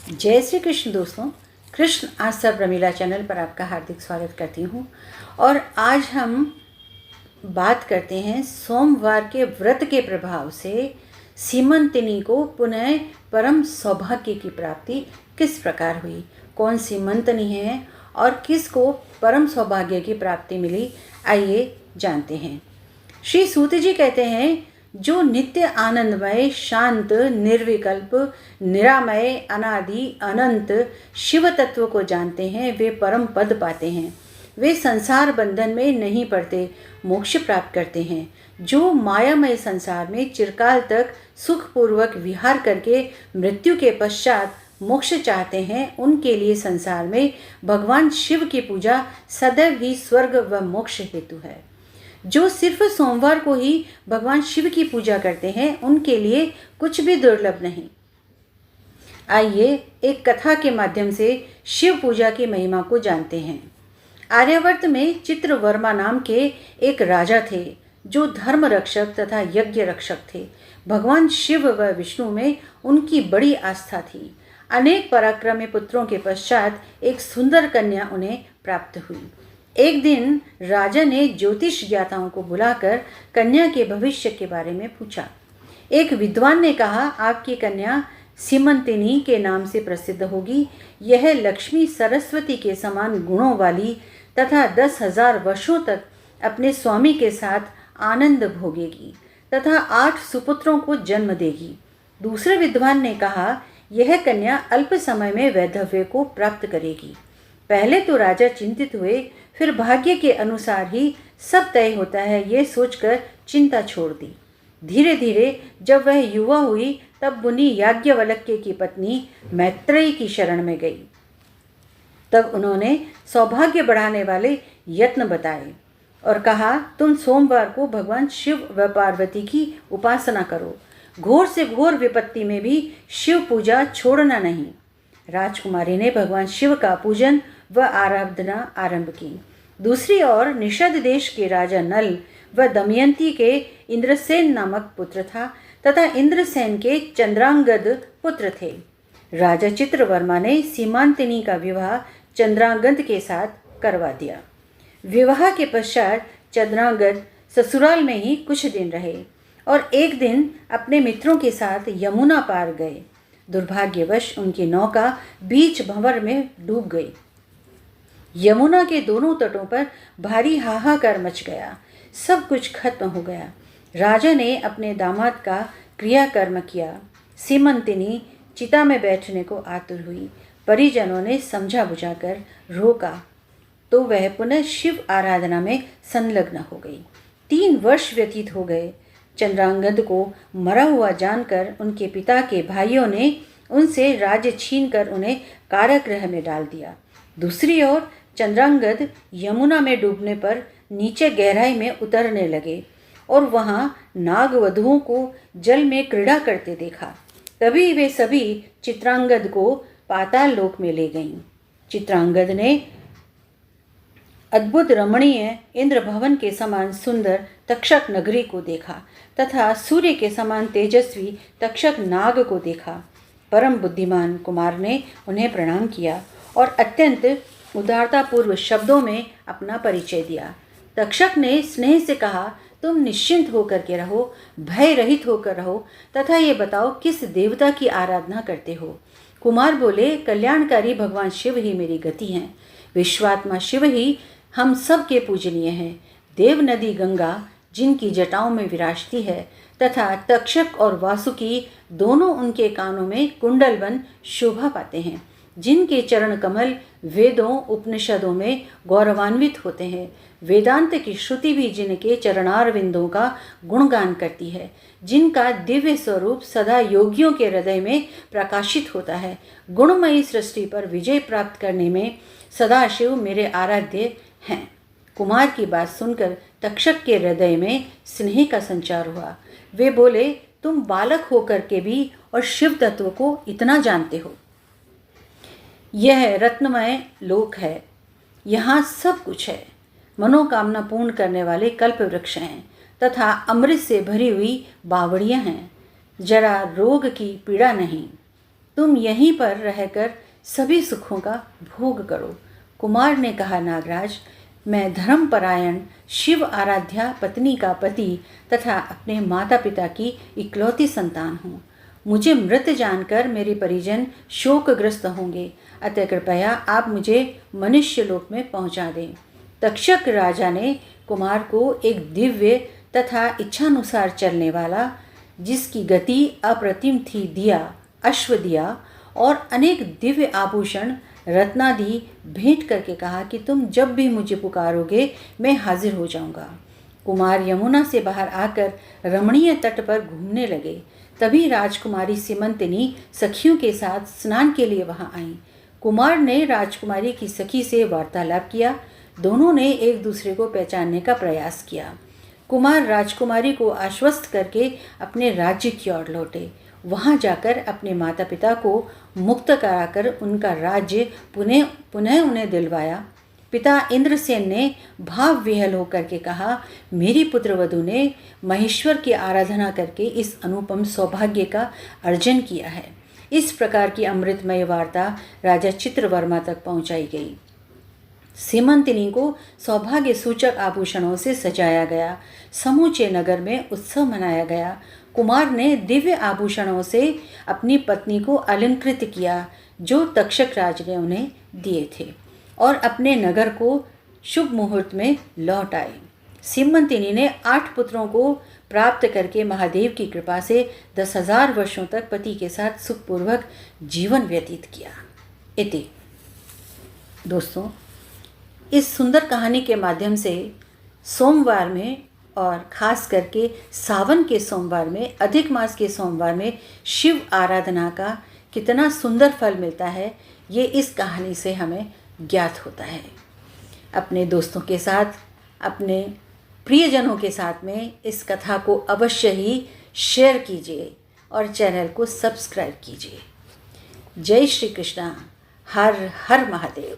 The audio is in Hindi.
जय श्री कृष्ण दोस्तों। कृष्ण आस्था प्रमीला चैनल पर आपका हार्दिक स्वागत करती हूँ। और आज हम बात करते हैं सोमवार के व्रत के प्रभाव से सीमंतिनी को पुनः परम सौभाग्य की प्राप्ति किस प्रकार हुई, कौन सीमंतिनी है और किसको परम सौभाग्य की प्राप्ति मिली, आइए जानते हैं। श्री सूत जी कहते हैं, जो नित्य आनंदमय शांत निर्विकल्प निरामय अनादि अनंत शिव तत्व को जानते हैं वे परम पद पाते हैं। वे संसार बंधन में नहीं पड़ते, मोक्ष प्राप्त करते हैं। जो मायामय संसार में चिरकाल तक सुखपूर्वक विहार करके मृत्यु के पश्चात मोक्ष चाहते हैं, उनके लिए संसार में भगवान शिव की पूजा सदैव ही स्वर्ग व मोक्ष हेतु है। जो सिर्फ सोमवार को ही भगवान शिव की पूजा करते हैं, उनके लिए कुछ भी दुर्लभ नहीं। आइए एक कथा के माध्यम से शिव पूजा की महिमा को जानते हैं। आर्यावर्त में चित्रवर्मा नाम के एक राजा थे, जो धर्म रक्षक तथा यज्ञ रक्षक थे। भगवान शिव व विष्णु में उनकी बड़ी आस्था थी। अनेक पराक्रमी पुत्रों के पश्चात एक सुंदर कन्या उन्हें प्राप्त हुई। एक दिन राजा ने ज्योतिष ज्ञाताओं को बुलाकर कन्या के भविष्य के बारे में पूछा। एक विद्वान ने कहा, आपकी कन्या सीमंतिनी के नाम से प्रसिद्ध होगी। यह लक्ष्मी सरस्वती के समान गुणों वाली तथा 10,000 वर्षों तक अपने स्वामी के साथ आनंद भोगेगी तथा 8 सुपुत्रों को जन्म देगी। दूसरे विद्वान ने कहा, यह कन्या अल्प समय में वैधव्य को प्राप्त करेगी। पहले तो राजा चिंतित हुए, फिर भाग्य के अनुसार ही सब तय होता है, ये सोचकर चिंता छोड़ दी। धीरे धीरे जब वह युवा हुई, तब मुनि याज्ञवल्क्य की पत्नी मैत्रेयी की शरण में गई। तब उन्होंने सौभाग्य बढ़ाने वाले यत्न बताए और कहा, तुम सोमवार को भगवान शिव व पार्वती की उपासना करो। घोर से घोर विपत्ति में भी शिव पूजा छोड़ना नहीं। राजकुमारी ने भगवान शिव का पूजन व आराधना आरंभ की। दूसरी ओर निषद देश के राजा नल व दमयंती के इंद्रसेन नामक पुत्र था तथा इंद्रसेन के चंद्रांगद पुत्र थे। राजा चित्रवर्मा ने सीमांतिनी का विवाह चंद्रांगद के साथ करवा दिया। विवाह के पश्चात चंद्रांगद ससुराल में ही कुछ दिन रहे और एक दिन अपने मित्रों के साथ यमुना पार गए। दुर्भाग्यवश उनकी नौका बीच भंवर में डूब गई। यमुना के दोनों तटों पर भारी हाहाकार मच गया। सब कुछ खत्म हो गया। राजा ने अपने दामाद का क्रियाकर्म किया। सीमंतिनी चिता में बैठने को आतुर हुई। परिजनों ने समझा बुझाकर रोका तो वह पुनः शिव आराधना में संलग्न हो गई। 3 वर्ष व्यतीत हो गए। चंद्रांगद को मरा हुआ जानकर उनके पिता के भाइयों ने उनसे राज्य छीनकर उन्हें कारागृह में डाल दिया। दूसरी ओर चंद्रांगद यमुना में डूबने पर नीचे गहराई में उतरने लगे और वहां नागवधुओं को जल में क्रीड़ा करते देखा। तभी वे सभी चित्रांगद को पाताल लोक में ले गईं। चित्रांगद ने अद्भुत रमणीय इंद्र भवन के समान सुंदर तक्षक नगरी को देखा तथा सूर्य के समान तेजस्वी तक्षक नाग को देखा। परम बुद्धिमान कुमार ने उन्हें प्रणाम किया और अत्यंत उदारतापूर्व शब्दों में अपना परिचय दिया। तक्षक ने स्नेह से कहा, तुम निश्चिंत होकर के रहो, भय रहित होकर रहो तथा ये बताओ किस देवता की आराधना करते हो। कुमार बोले, कल्याणकारी भगवान शिव ही मेरी गति हैं। विश्वात्मा शिव ही हम सब के पूजनीय हैं। देव नदी गंगा जिनकी जटाओं में विराजती है तथा तक्षक और वासुकी दोनों उनके कानों में कुंडल बन शोभा पाते हैं। जिनके चरण कमल वेदों उपनिषदों में गौरवान्वित होते हैं। वेदांत की श्रुति भी जिनके चरणार विंदों का गुणगान करती है। जिनका दिव्य स्वरूप सदा योगियों के हृदय में प्रकाशित होता है। गुणमयी सृष्टि पर विजय प्राप्त करने में सदाशिव मेरे आराध्य हैं। कुमार की बात सुनकर तक्षक के हृदय में स्नेह का संचार हुआ। वे बोले, तुम बालक होकर के भी और शिव तत्व को इतना जानते हो। यह रत्नमय लोक है, यहाँ सब कुछ है। मनोकामना पूर्ण करने वाले कल्प वृक्ष हैं तथा अमृत से भरी हुई बावड़ियाँ हैं। जरा रोग की पीड़ा नहीं। तुम यहीं पर रहकर सभी सुखों का भोग करो। कुमार ने कहा, नागराज, मैं धर्मपरायण शिव आराध्या पत्नी का पति तथा अपने माता पिता की इकलौती संतान हूँ। मुझे मृत जानकर मेरे परिजन शोकग्रस्त होंगे, अतः कृपया आप मुझे मनुष्य लोक में पहुँचा दें। तक्षक राजा ने कुमार को एक दिव्य तथा इच्छानुसार चलने वाला, जिसकी गति अप्रतिम थी, अश्व दिया और अनेक दिव्य आभूषण रत्नादि भेंट करके कहा कि तुम जब भी मुझे पुकारोगे मैं हाजिर हो जाऊंगा। कुमार यमुना से बाहर आकर रमणीय तट पर घूमने लगे। तभी राजकुमारी सीमंतिनी सखियों के साथ स्नान के लिए वहां आई। कुमार ने राजकुमारी की सखी से वार्तालाप किया। दोनों ने एक दूसरे को पहचानने का प्रयास किया। कुमार राजकुमारी को आश्वस्त करके अपने राज्य की ओर लौटे। वहां जाकर अपने माता पिता को मुक्त कराकर उनका राज्य पुनः उन्हें दिलवाया। पिता इंद्रसेन ने भाव विह्वल होकर के कहा, मेरी पुत्रवधू ने महेश्वर की आराधना करके इस अनुपम सौभाग्य का अर्जन किया है। इस प्रकार की अमृतमय वार्ता राजा चित्रवर्मा तक पहुंचाई गई। सीमंतिनी को सौभाग्य सूचक आभूषणों से सजाया गया। समूचे नगर में उत्सव मनाया गया। कुमार ने दिव्य आभूषणों से अपनी पत्नी को अलंकृत किया, जो तक्षक राज ने उन्हें दिए थे, और अपने नगर को शुभ मुहूर्त में लौट आए। सीमंतिनी ने 8 पुत्रों को प्राप्त करके महादेव की कृपा से 10,000 वर्षों तक पति के साथ सुखपूर्वक जीवन व्यतीत किया। इति। दोस्तों, इस सुंदर कहानी के माध्यम से सोमवार में, और ख़ास करके सावन के सोमवार में, अधिक मास के सोमवार में शिव आराधना का कितना सुंदर फल मिलता है, ये इस कहानी से हमें ज्ञात होता है। अपने दोस्तों के साथ, अपने प्रियजनों के साथ में इस कथा को अवश्य ही शेयर कीजिए और चैनल को सब्सक्राइब कीजिए। जय श्री कृष्णा। हर हर महादेव।